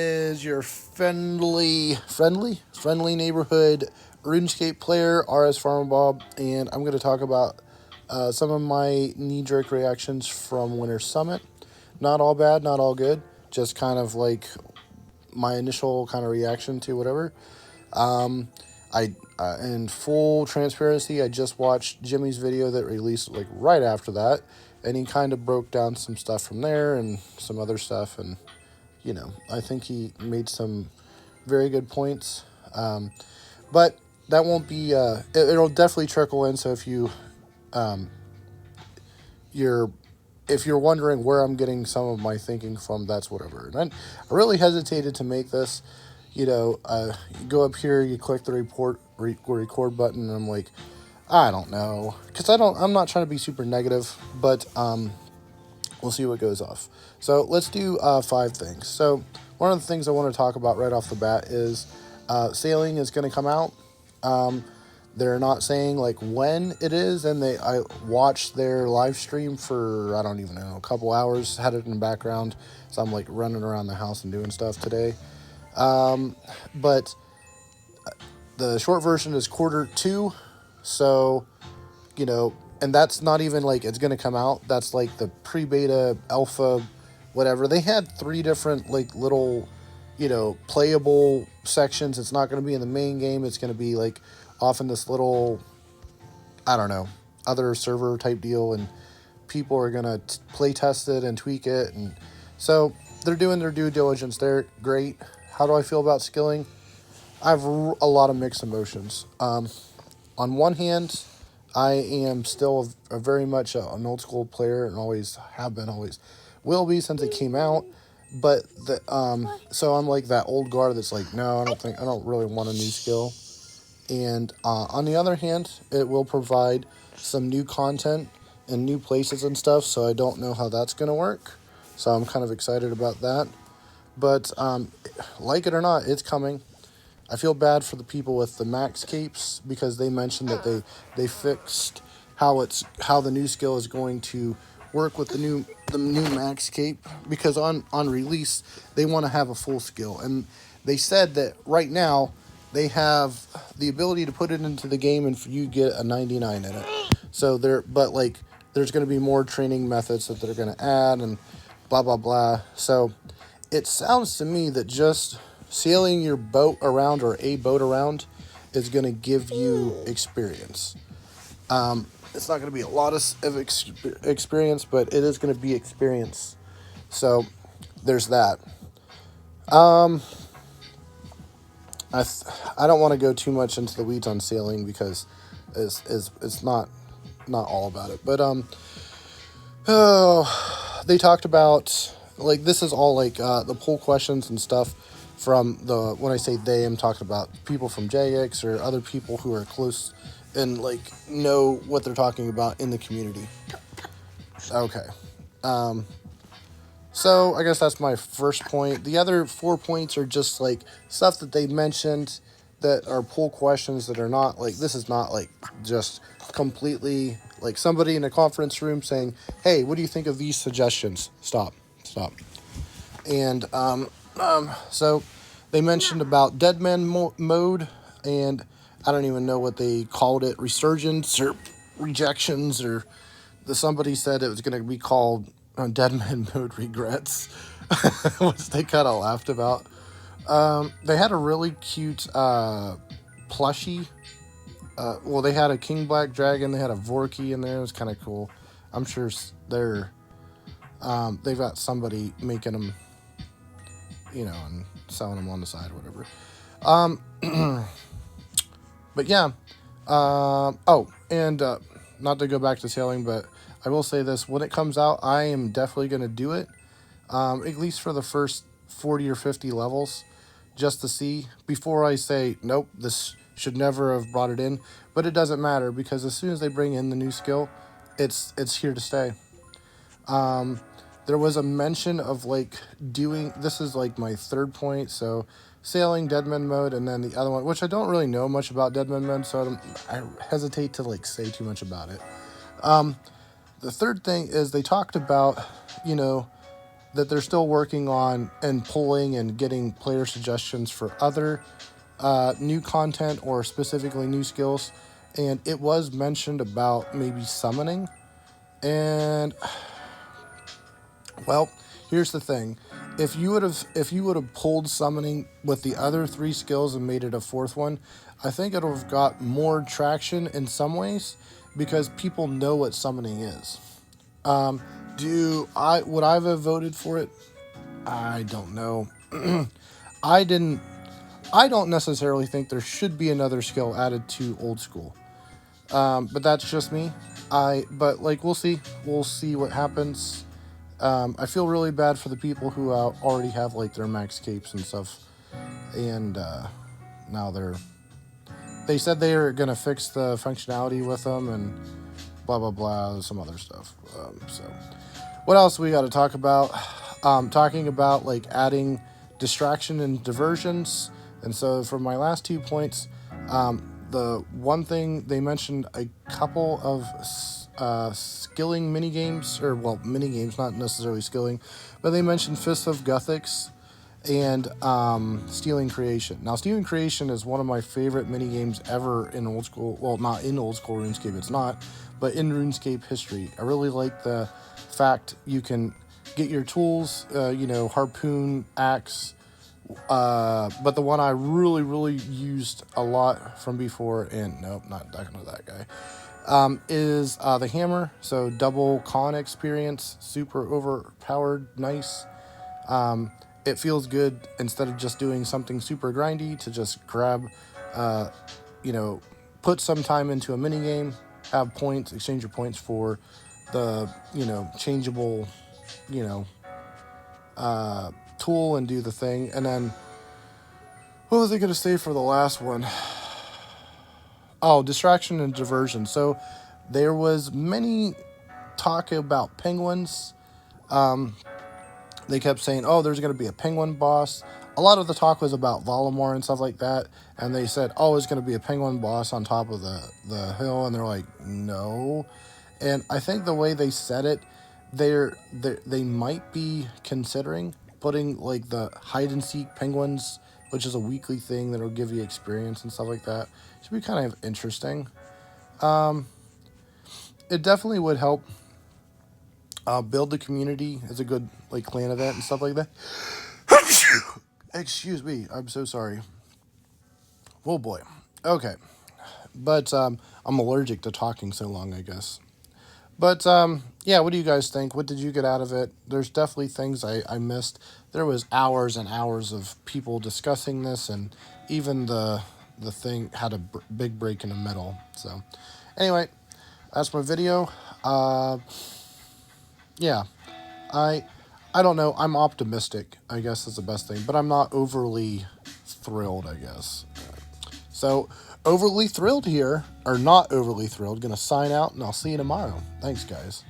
Is your friendly neighborhood RuneScape player, RS Farmer Bob, and I'm going to talk about some of my knee-jerk reactions from Winter Summit. Not all bad, not all good, just kind of like my initial kind of reaction to whatever. In full transparency, I just watched Jimmy's video that released like right after that, and he kind of broke down some stuff from there and some other stuff, and I think he made some very good points. But that won't be. It'll definitely trickle in. So you're if you're wondering where I'm getting some of my thinking from, that's whatever. And I really hesitated to make this. You go up here, you click the record button, and I'm like, I don't know, because I'm not trying to be super negative, but we'll see what goes off. So let's do 5 things. So one of the things I want to talk about right off the bat is sailing is going to come out. They're not saying like when it is, and I watched their live stream for, I don't even know, a couple hours, had it in the background, so I'm like running around the house and doing stuff today. But the short version is Q2, so and that's not even like it's going to come out. That's like the pre-beta, alpha, whatever. They had 3 different like little, playable sections. It's not going to be in the main game. It's going to be like off in this little, I don't know, other server type deal, and people are going to play test it and tweak it. And so they're doing their due diligence. They're great. How do I feel about skilling? I have a lot of mixed emotions. On one hand, I am still a very much an old school player, and always have been, always will be since it came out. But so I'm like that old guard that's like, no, I don't really want a new skill. And on the other hand, it will provide some new content and new places and stuff. So I don't know how that's gonna work. So I'm kind of excited about that. But like it or not, it's coming. I feel bad for the people with the max capes, because they mentioned that they fixed how the new skill is going to work with the new max cape, because on release they want to have a full skill, and they said that right now they have the ability to put it into the game and you get a 99 in it. So there's going to be more training methods that they're going to add and blah blah blah. So it sounds to me that just sailing your boat around, or a boat around, is going to give you experience. It's not going to be a lot of experience, but it is going to be experience. So there's that. I don't want to go too much into the weeds on sailing, because it's not all about it. But they talked about, like, this is all like the poll questions and stuff from when I say they, I'm talking about people from JX or other people who are close and like know what they're talking about in the community. Okay. So I guess that's my first point. The other 4 points are just like stuff that they mentioned that are poll questions that are not like, this is not like just completely like somebody in a conference room saying, hey, what do you think of these suggestions? Stop. And so they mentioned about Deadman mode, and I don't even know what they called it, resurgence or rejections, or somebody said it was going to be called Deadman mode regrets, which they kind of laughed about. They had a really cute plushie. Well, they had a King Black Dragon, they had a Vorky in there. It was kind of cool. I'm sure they've got somebody making them, and selling them on the side or whatever. But yeah. And not to go back to sailing, but I will say this: when it comes out, I am definitely going to do it, at least for the first 40 or 50 levels, just to see, before I say, nope, this should never have brought it in. But it doesn't matter, because as soon as they bring in the new skill, it's here to stay. There was a mention of like doing, this is like my third point, so sailing, Deadman mode, and then the other one, which I don't really know much about Deadman mode, so I hesitate to like say too much about it. The third thing is they talked about, that they're still working on and pulling and getting player suggestions for other new content or specifically new skills. And it was mentioned about maybe summoning. And well, here's the thing. If you would have pulled summoning with the other three skills and made it a fourth one, I think it would have got more traction in some ways because people know what summoning is. Do I would I have voted for it? I don't know. I didn't. I don't necessarily think there should be another skill added to old school. But that's just me. But like we'll see. We'll see what happens. I feel really bad for the people who already have like their max capes and stuff, and now they said they are gonna fix the functionality with them and blah blah blah, some other stuff. So, what else we got to talk about? Talking about like adding distraction and diversions. And so for my last 2 points, the one thing they mentioned a couple of skilling mini games, or well, mini games, not necessarily skilling, but they mentioned Fist of Gothics and Stealing Creation. Now, Stealing Creation is one of my favorite mini games ever in old school. Well, not in old school RuneScape, it's not, but in RuneScape history. I really like the fact you can get your tools, harpoon, axe. But the one I really used a lot from before, and nope, not talking to that guy, is the hammer. So double con experience, super overpowered, nice. It feels good instead of just doing something super grindy to just grab, put some time into a mini game, have points, exchange your points for the, changeable, you know, tool and do the thing. And then, what was I going to say for the last one? Oh, distraction and diversion. So there was many talk about penguins. They kept saying, oh, there's going to be a penguin boss. A lot of the talk was about Valimar and stuff like that. And they said, oh, it's going to be a penguin boss on top of the hill. And they're like, no. And I think the way they said it, they might be considering putting like the hide and seek penguins, which is a weekly thing that'll give you experience and stuff like that. Should be kind of interesting. It definitely would help build the community as a good like clan event and stuff like that. Excuse me, I'm so sorry. Oh boy. Okay, but I'm allergic to talking so long, I guess. But yeah, what do you guys think? What did you get out of it? There's definitely things I missed. There was hours and hours of people discussing this, and even the thing had a big break in the middle. So anyway, that's my video. Yeah, I I don't know. I'm optimistic, I guess is the best thing, but I'm not overly thrilled, I guess. So, overly thrilled here, or not overly thrilled, gonna sign out, and I'll see you tomorrow. Thanks, guys.